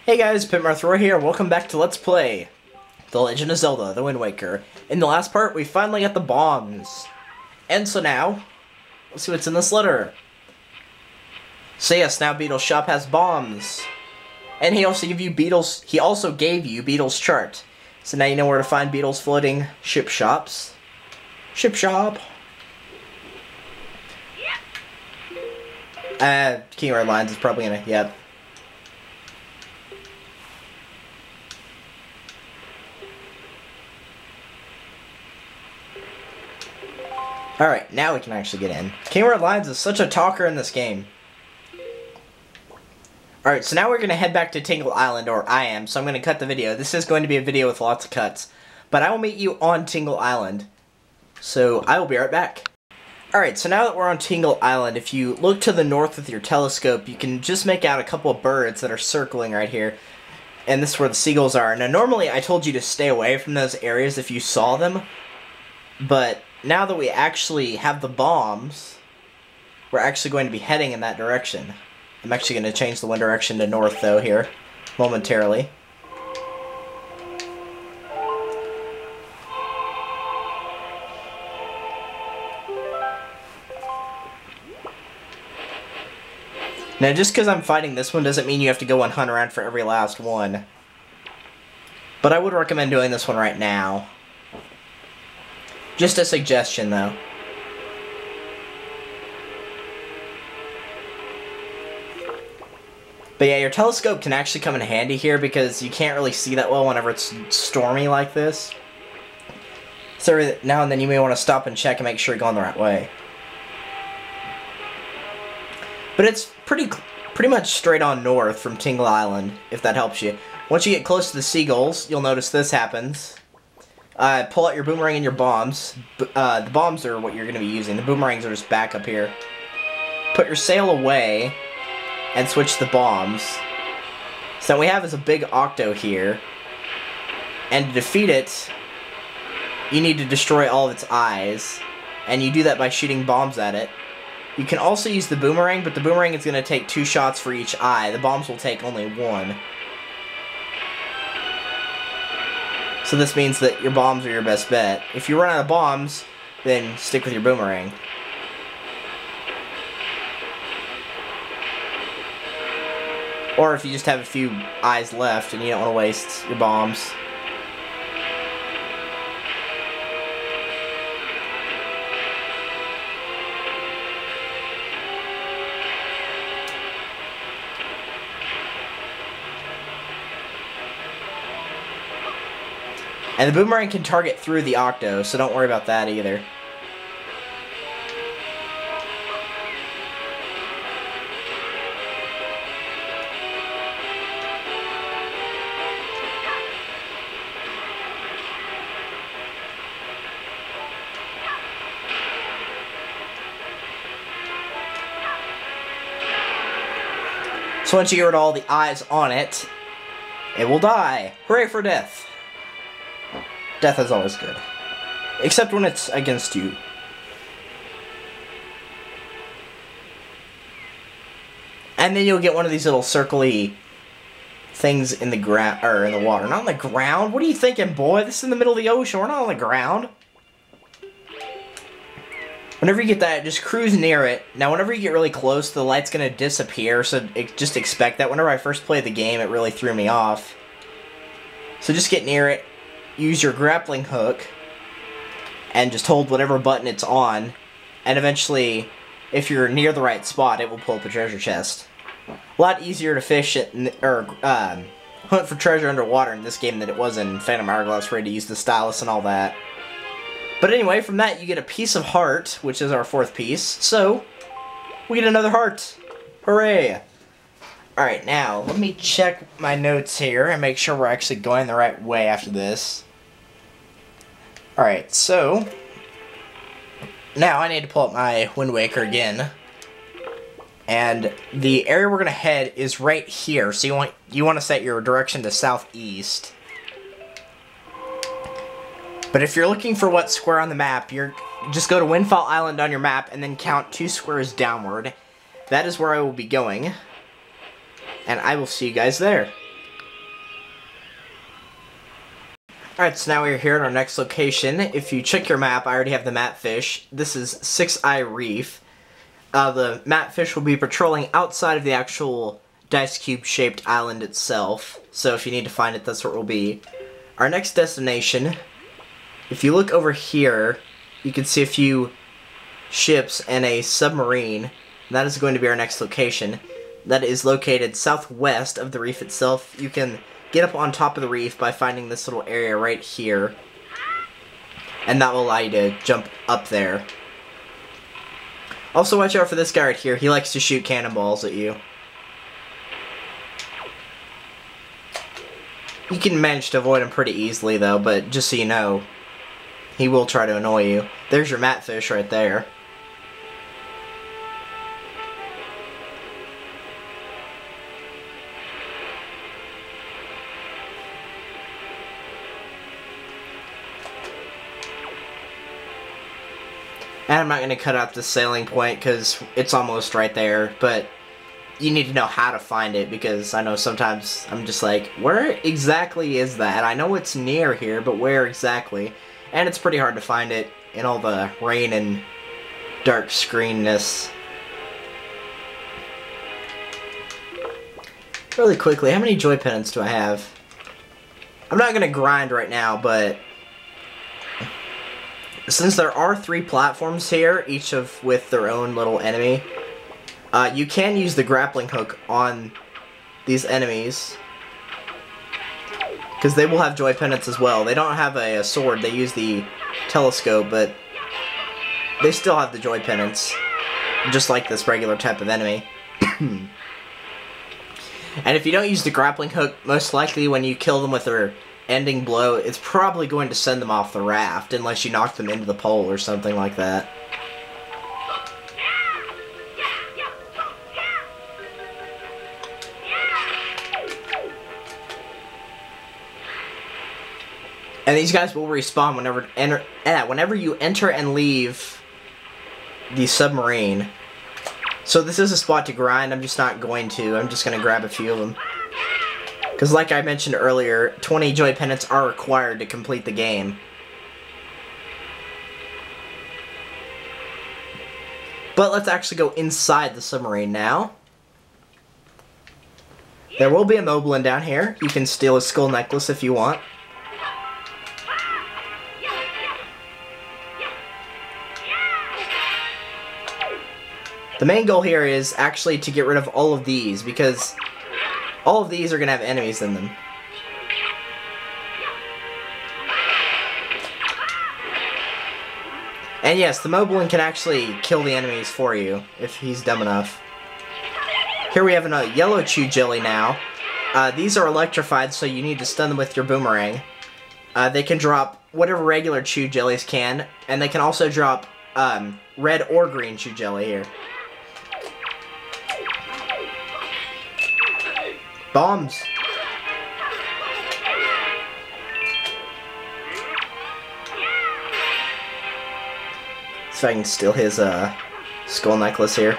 Hey guys, Pitmarthroy here, welcome back to Let's Play The Legend of Zelda, The Wind Waker. In the last part, we finally got the bombs. And so now, let's see what's in this letter. So yes, now Beetle's shop has bombs. And he also gave you Beetle's chart. So now you know where to find Beetle's floating ship shops. Ship shop. King Red Lines is probably gonna, yep. Alright, now we can actually get in. King Red Lines is such a talker in this game. Alright, so now we're going to head back to Tingle Island, or I am, so I'm going to cut the video. This is going to be a video with lots of cuts. But I will meet you on Tingle Island. So, I will be right back. Alright, so now that we're on Tingle Island, if you look to the north with your telescope, you can just make out a couple of birds that are circling right here. And this is where the seagulls are. Now, normally I told you to stay away from those areas if you saw them. But now that we actually have the bombs, we're actually going to be heading in that direction. I'm actually going to change the wind direction to north, though, here, momentarily. Now, just because I'm fighting this one doesn't mean you have to go and hunt around for every last one. But I would recommend doing this one right now. Just a suggestion, though. But yeah, your telescope can actually come in handy here because you can't really see that well whenever it's stormy like this. So now and then you may want to stop and check and make sure you're going the right way. But it's pretty much straight on north from Tingle Island, if that helps you. Once you get close to the seagulls, you'll notice this happens. Pull out your boomerang and your bombs. The bombs are what you're going to be using. The boomerangs are just back up here. Put your sail away and switch the bombs. So what we have is a big octo here. And to defeat it, you need to destroy all of its eyes. And you do that by shooting bombs at it. You can also use the boomerang, but the boomerang is going to take 2 shots for each eye. The bombs will take only 1. So this means that your bombs are your best bet. If you run out of bombs, then stick with your boomerang. Or if you just have a few eyes left and you don't want to waste your bombs. And the boomerang can target through the octo, so don't worry about that either. So once you get rid of all the eyes on it, it will die. Hooray for death. Death is always good. Except when it's against you. And then you'll get one of these little circly things in the ground, or in the water. Not on the ground? What are you thinking, boy? This is in the middle of the ocean. We're not on the ground. Whenever you get that, just cruise near it. Now, whenever you get really close, the light's going to disappear, so just expect that. Whenever I first played the game, it really threw me off. So just get near it. Use your grappling hook and just hold whatever button it's on, and eventually, if you're near the right spot, it will pull up a treasure chest. A lot easier to fish it, or hunt for treasure underwater in this game than it was in Phantom Hourglass, where you had to use the stylus and all that. But anyway, from that you get a piece of heart, which is our 4th piece, so we get another heart. Hooray! Alright, now, let me check my notes here and make sure we're actually going the right way after this. Alright, so now I need to pull up my Wind Waker again. And the area we're going to head is right here, so you want to set your direction to southeast. But if you're looking for what square on the map, just go to Windfall Island on your map and then count 2 squares downward. That is where I will be going. And I will see you guys there. Alright, so now we're here at our next location. If you check your map, I already have the map fish. This is 6-Eye Reef. The map fish will be patrolling outside of the actual dice cube shaped island itself. So if you need to find it, that's where it will be. Our next destination, if you look over here, you can see a few ships and a submarine. That is going to be our next location. That is located southwest of the reef itself. You can get up on top of the reef by finding this little area right here. And that will allow you to jump up there. Also watch out for this guy right here. He likes to shoot cannonballs at you. You can manage to avoid him pretty easily though, but just so you know, he will try to annoy you. There's your matfish right there. And I'm not going to cut out the sailing point because it's almost right there, but you need to know how to find it because I know sometimes I'm just like, where exactly is that? I know it's near here, but where exactly? And it's pretty hard to find it in all the rain and dark screenness. Really quickly, how many joy pennants do I have? I'm not going to grind right now, but since there are 3 platforms here, each with their own little enemy, you can use the grappling hook on these enemies, because they will have joy pennants as well. They don't have a sword, they use the telescope, but they still have the joy pennants, just like this regular type of enemy. And if you don't use the grappling hook, most likely when you kill them with their ending blow, it's probably going to send them off the raft, unless you knock them into the pole or something like that. And these guys will respawn whenever you enter and leave the submarine. So this is a spot to grind. I'm just not going to. I'm just going to grab a few of them. Because like I mentioned earlier, 20 joy pennants are required to complete the game. But let's actually go inside the submarine now. There will be a moblin down here. You can steal a skull necklace if you want. The main goal here is actually to get rid of all of these, because all of these are going to have enemies in them. And yes, the moblin can actually kill the enemies for you, if he's dumb enough. Here we have a yellow chew jelly now. These are electrified, so you need to stun them with your boomerang. They can drop whatever regular chew jellies can, and they can also drop red or green chew jelly here. Bombs! So I can steal his skull necklace here.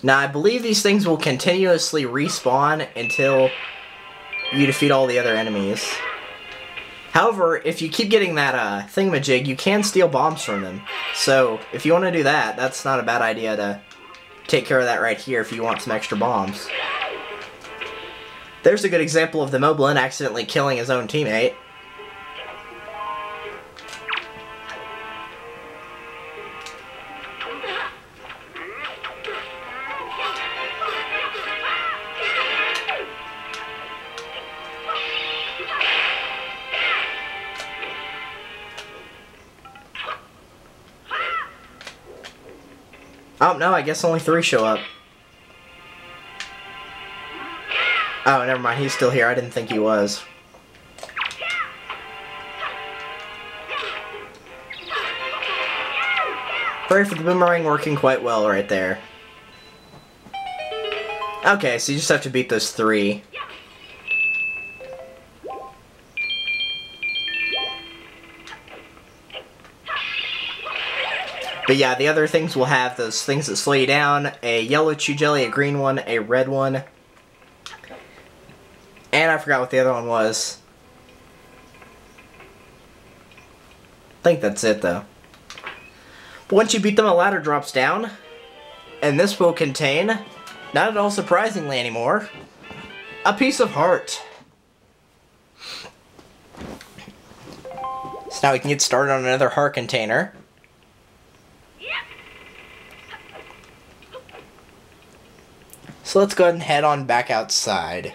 Now I believe these things will continuously respawn until you defeat all the other enemies. However, if you keep getting that thingamajig, you can steal bombs from them. So, if you want to do that, that's not a bad idea to take care of that right here if you want some extra bombs. There's a good example of the moblin accidentally killing his own teammate. Oh, no, I guess only 3 show up. Oh, never mind, he's still here. I didn't think he was. Sorry for the boomerang working quite well right there. Okay, so you just have to beat those 3. But yeah, the other things will have those things that slow you down. A yellow chew jelly, a green one, a red one. And I forgot what the other one was. I think that's it though. But once you beat them, a ladder drops down. And this will contain, not at all surprisingly anymore, a piece of heart. So now we can get started on another heart container. So let's go ahead and head on back outside.